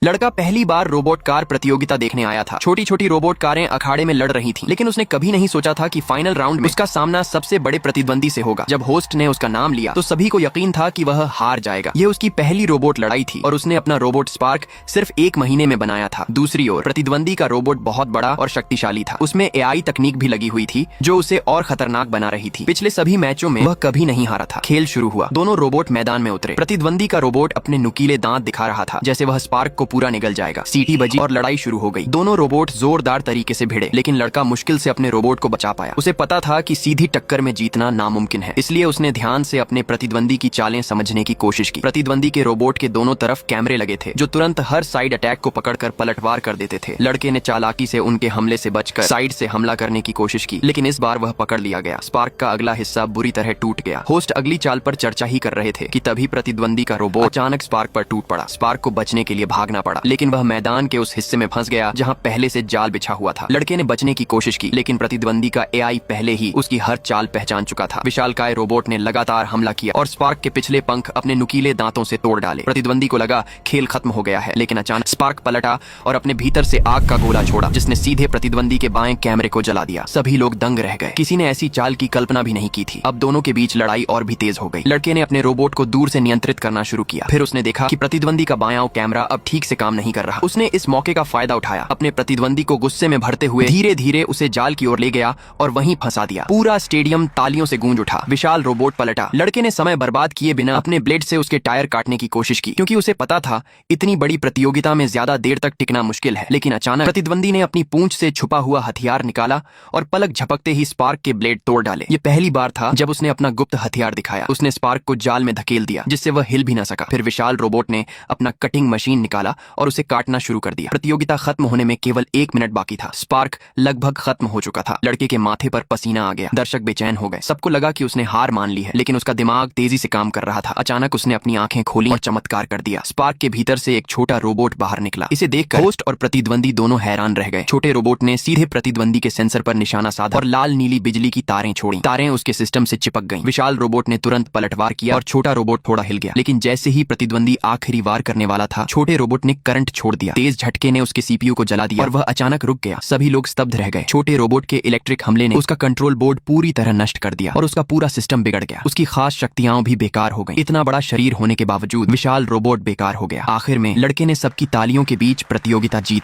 लड़का पहली बार robot car प्रतियोगिता देखने आया था। छोटी छोटी रोबोट कारें अखाड़े में लड़ रही थीं, लेकिन उसने कभी नहीं सोचा था कि फाइनल राउंड में उसका सामना सबसे बड़े प्रतिद्वंदी से होगा। जब होस्ट ने उसका नाम लिया तो सभी को यकीन था कि वह हार जाएगा। ये उसकी पहली रोबोट लड़ाई थी और उसने अपना रोबोट स्पार्क सिर्फ 1 महीने में बनाया था। दूसरी ओर प्रतिद्वंदी का रोबोट बहुत बड़ा और शक्तिशाली था। उसमें एआई तकनीक भी लगी हुई थी जो उसे और खतरनाक बना रही थी। पिछले सभी मैचों में वह कभी नहीं हारा था। खेल शुरू हुआ, दोनों रोबोट मैदान में उतरे। प्रतिद्वंदी का रोबोट अपने नुकीले दांत दिखा रहा था, जैसे वह स्पार्क को पूरा निगल जाएगा। सीटी बजी और लड़ाई शुरू हो गई। दोनों रोबोट जोरदार तरीके से भिड़े, लेकिन लड़का मुश्किल से अपने रोबोट को बचा पाया। उसे पता था कि सीधी टक्कर में जीतना नामुमकिन है, इसलिए उसने ध्यान से अपने प्रतिद्वंदी की चालें समझने की कोशिश की। प्रतिद्वंदी के रोबोट के दोनों तरफ कैमरे लगे थे जो तुरंत हर साइड अटैक को पकड़कर पलटवार कर देते थे। लड़के ने चालाकी से उनके हमले से बचकर साइड से हमला करने की कोशिश की, लेकिन इस बार वह पकड़ लिया गया। स्पार्क का अगला हिस्सा बुरी तरह टूट गया। होस्ट अगली चाल पर चर्चा ही कर रहे थे कि तभी प्रतिद्वंदी का रोबोट अचानक स्पार्क पर टूट पड़ा। स्पार्क को बचने के लिए भागना पड़ा, लेकिन वह मैदान के उस हिस्से में फंस गया जहां पहले से जाल बिछा हुआ था। लड़के ने बचने की कोशिश की, लेकिन प्रतिद्वंदी का एआई पहले ही उसकी हर चाल पहचान चुका था। विशालकाय रोबोट ने लगातार हमला किया और स्पार्क के पिछले पंख अपने नुकीले दांतों से तोड़ डाले। प्रतिद्वंदी को लगा खेल खत्म हो गया है, लेकिन अचानक स्पार्क पलटा और अपने भीतर से आग का गोला छोड़ा, जिसने सीधे प्रतिद्वंदी के बाएं कैमरे को जला दिया। सभी लोग दंग रह गए। किसी ने ऐसी चाल की कल्पना भी नहीं की थी। अब दोनों के बीच लड़ाई और भी तेज हो गई। लड़के ने अपने रोबोट को दूर से नियंत्रित करना शुरू किया। फिर उसने देखा कि प्रतिद्वंदी का बायां कैमरा अब ठीक से काम नहीं कर रहा। उसने इस मौके का फायदा उठाया, अपने प्रतिद्वंदी को गुस्से में भरते हुए धीरे धीरे उसे जाल की ओर ले गया और वहीं फंसा दिया। पूरा स्टेडियम तालियों से गूंज उठा। विशाल रोबोट पलटा। लड़के ने समय बर्बाद किए बिना अपने ब्लेड से उसके टायर काटने की कोशिश की, क्योंकि उसे पता था इतनी बड़ी प्रतियोगिता में ज्यादा देर तक टिकना मुश्किल है। लेकिन अचानक प्रतिद्वंदी ने अपनी पूंछ से छुपा हुआ हथियार निकाला और पलक झपकते ही स्पार्क के ब्लेड तोड़ डाले। ये पहली बार था जब उसने अपना गुप्त हथियार दिखाया। उसने स्पार्क को जाल में धकेल दिया, जिससे वह हिल भी न सका। फिर विशाल रोबोट ने अपना कटिंग मशीन निकाला और उसे काटना शुरू कर दिया। प्रतियोगिता खत्म होने में केवल 1 मिनट बाकी था। स्पार्क लगभग खत्म हो चुका था। लड़के के माथे पर पसीना आ गया। दर्शक बेचैन हो गए। सबको लगा कि उसने हार मान ली है, लेकिन उसका दिमाग तेजी से काम कर रहा था। अचानक उसने अपनी आंखें खोली और चमत्कार कर दिया। स्पार्क के भीतर से एक छोटा रोबोट बाहर निकला। इसे देखकर होस्ट और प्रतिद्वंदी दोनों हैरान रह गए। छोटे रोबोट ने सीधे प्रतिद्वंदी के सेंसर पर निशाना साधा और लाल नीली बिजली की तारें छोड़ी। तारें उसके सिस्टम से चिपक गईं। विशाल रोबोट ने तुरंत पलटवार किया और छोटा रोबोट थोड़ा हिल गया, लेकिन जैसे ही प्रतिद्वंदी आखिरी वार करने वाला था, छोटे रोबोट ने करंट छोड़ दिया। तेज झटके ने उसके सीपीयू को जला दिया और वह अचानक रुक गया। सभी लोग स्तब्ध रह गए। छोटे रोबोट के इलेक्ट्रिक हमले ने उसका कंट्रोल बोर्ड पूरी तरह नष्ट कर दिया और उसका पूरा सिस्टम बिगड़ गया। उसकी खास शक्तियां भी बेकार हो गईं। इतना बड़ा शरीर होने के बावजूद विशाल रोबोट बेकार हो गया। आखिर में लड़के ने सबकी तालियों के बीच प्रतियोगिता जीत